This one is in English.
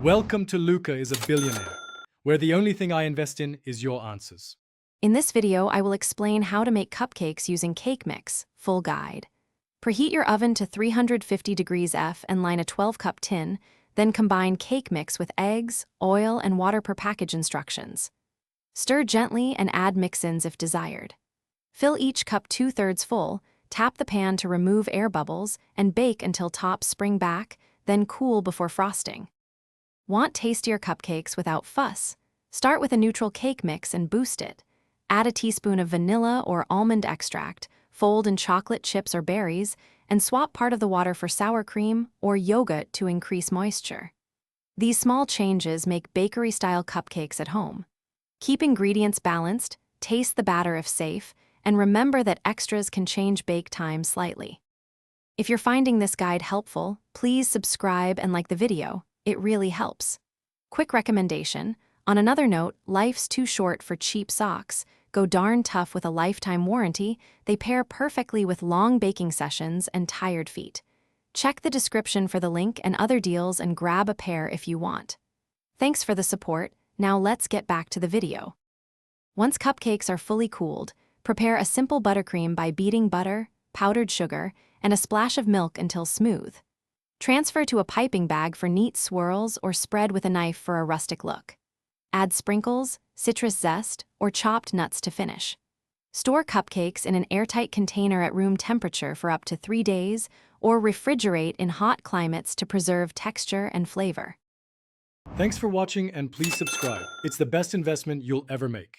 Welcome to Luca is a Billionaire, where the only thing I invest in is your answers. In this video, I will explain how to make cupcakes using cake mix, full guide. Preheat your oven to 350 degrees F and line a 12-cup tin, then combine cake mix with eggs, oil, and water per package instructions. Stir gently and add mix-ins if desired. Fill each cup 2/3 full, tap the pan to remove air bubbles, and bake until tops spring back, then cool before frosting. Want tastier cupcakes without fuss? Start with a neutral cake mix and boost it. Add a teaspoon of vanilla or almond extract, fold in chocolate chips or berries, and swap part of the water for sour cream or yogurt to increase moisture. These small changes make bakery-style cupcakes at home. Keep ingredients balanced, taste the batter if safe, and remember that extras can change bake time slightly. If you're finding this guide helpful, please subscribe and like the video. It really helps. Quick recommendation: on another note, life's too short for cheap socks. Go darn tough with a lifetime warranty. They pair perfectly with long baking sessions and tired feet. Check the description for the link and other deals and grab a pair if you want. Thanks for the support. Now let's get back to the video. Once cupcakes are fully cooled, prepare a simple buttercream by beating butter, powdered sugar, and a splash of milk until smooth. Transfer to a piping bag for neat swirls or spread with a knife for a rustic look. Add sprinkles, citrus zest, or chopped nuts to finish. Store cupcakes in an airtight container at room temperature for up to 3 days, or refrigerate in hot climates to preserve texture and flavor. Thanks for watching and please subscribe. It's the best investment you'll ever make.